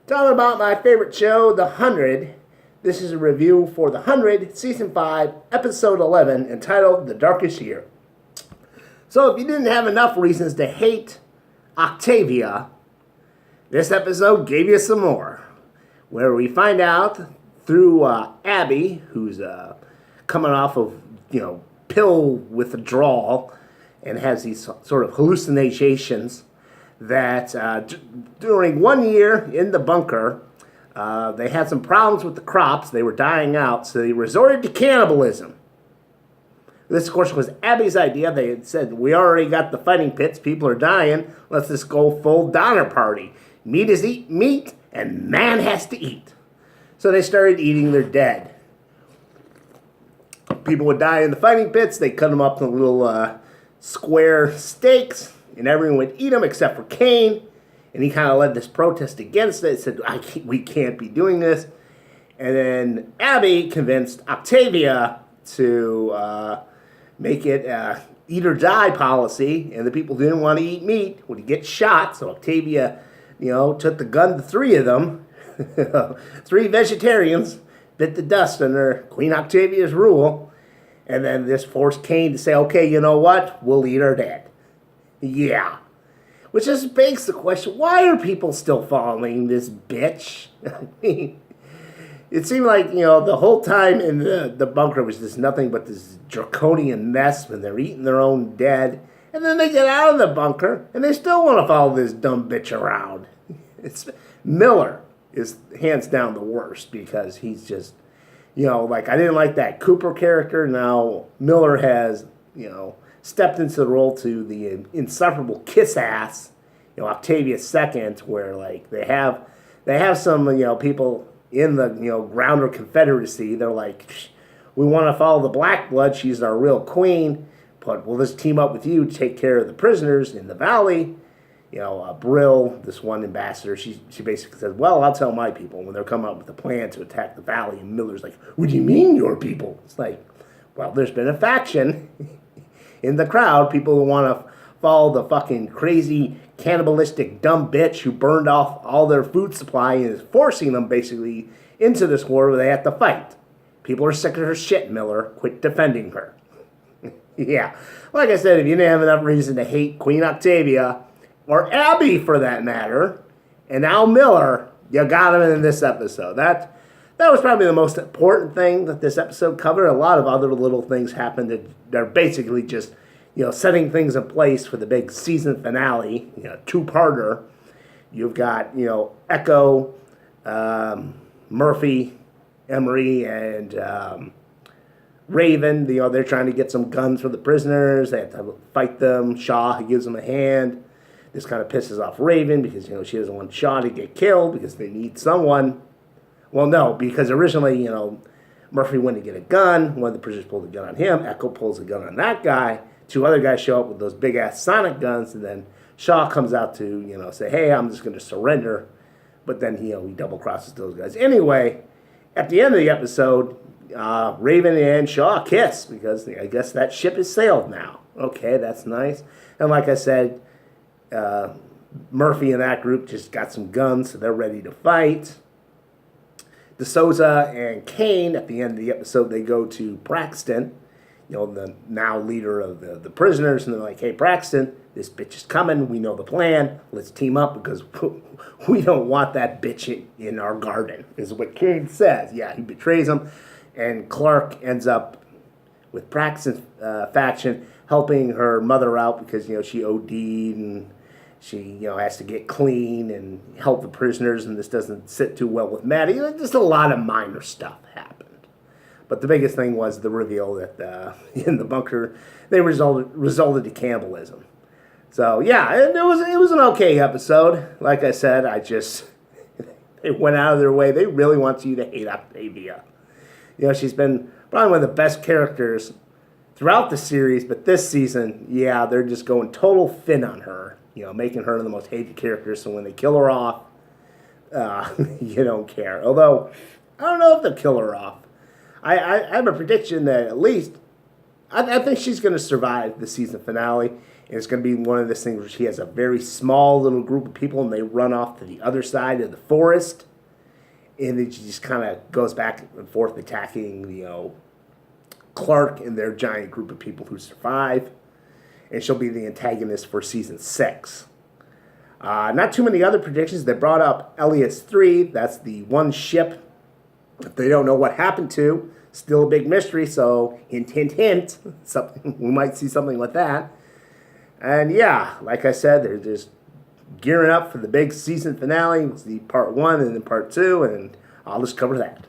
Talking about my favorite show, The 100. This is a review for The 100, Season 5, Episode 11, entitled The Darkest Year. So if you didn't have enough reasons to hate Octavia, this episode gave you some more. Where we find out through Abby, who's coming off of, pill withdrawal and has these sort of hallucinations, that during 1 year in the bunker, they had some problems with the crops. They were dying out, so they resorted to cannibalism. This, of course, was Abby's idea. They had said, we already got the fighting pits. People are dying. Let's just go full Donner Party. Meat is meat, and man has to eat. So they started eating their dead. People would die in the fighting pits. They cut them up in little square steaks, and everyone would eat them except for Kane. And he kind of led this protest against it. Said, we can't be doing this. And then Abby convinced Octavia to make it eat or die policy. And the people who didn't want to eat meat would get shot. So Octavia, took the gun to three of them. 3 vegetarians bit the dust under Queen Octavia's rule. And then this forced Kane to say, okay, you know what? We'll eat our dead. Yeah. Which just begs the question, why are people still following this bitch? I mean, it seemed like, the whole time in the bunker was just nothing but this draconian mess when they're eating their own dead. And then they get out of the bunker, and they still want to follow this dumb bitch around. Miller is hands down the worst, because he's just, I didn't like that Cooper character. Now Miller has, stepped into the role to the insufferable kiss ass, Octavia second, where they have some people in the Grounder Confederacy. They're like, we want to follow the Black Blood. She's our real queen, but we'll just team up with you to take care of the prisoners in the valley. Brill, this one ambassador, she basically says, well, I'll tell my people when they're coming up with a plan to attack the valley. And Miller's like, what do you mean your people? It's like, well, there's been a faction in the crowd, people who want to follow the fucking crazy, cannibalistic, dumb bitch who burned off all their food supply and is forcing them basically into this war where they have to fight. People are sick of her shit, Miller. Quit defending her. Yeah. Like I said, if you didn't have enough reason to hate Queen Octavia, or Abby for that matter, and now Miller, you got him in this episode. That was probably the most important thing that this episode covered. A lot of other little things happened that are basically just, setting things in place for the big season finale, two-parter. You've got, Echo, Murphy, Emery, and Raven. They're trying to get some guns for the prisoners. They have to fight them. Shaw, he gives them a hand. This kind of pisses off Raven because, she doesn't want Shaw to get killed because they need someone. Well, no, because originally, Murphy went to get a gun. One of the prisoners pulled a gun on him. Echo pulls a gun on that guy. 2 other guys show up with those big-ass sonic guns. And then Shaw comes out to, say, hey, I'm just going to surrender. But then, he double-crosses those guys. Anyway, at the end of the episode, Raven and Shaw kiss because I guess that ship has sailed now. Okay, that's nice. And like I said, Murphy and that group just got some guns, so they're ready to fight. DeSouza and Kane, at the end of the episode, they go to Braxton, the now leader of the prisoners, and they're like, hey, Braxton, this bitch is coming. We know the plan. Let's team up because we don't want that bitch in our garden, is what Kane says. Yeah, he betrays him, and Clark ends up with Braxton's faction helping her mother out because, she OD'd and she, has to get clean and help the prisoners, and this doesn't sit too well with Maddie. Just a lot of minor stuff happened. But the biggest thing was the reveal that in the bunker, they resulted to cannibalism. So, yeah, it was an okay episode. Like I said, they went out of their way. They really want you to hate Octavia. She's been probably one of the best characters throughout the series, but this season, yeah, they're just going total fin on her. Making her the most hated character, so when they kill her off, you don't care. Although, I don't know if they'll kill her off. I have a prediction that at least I think she's going to survive the season finale. And it's going to be one of those things where she has a very small little group of people and they run off to the other side of the forest. And then she just kind of goes back and forth attacking, Clark and their giant group of people who survive. And she'll be the antagonist for season 6. Not too many other predictions. They brought up Elias 3. That's the one ship that they don't know what happened to. Still a big mystery, so hint, hint, hint. Something, we might see something like that. And yeah, like I said, they're just gearing up for the big season finale. It's the part 1 and then part 2, and I'll just cover that.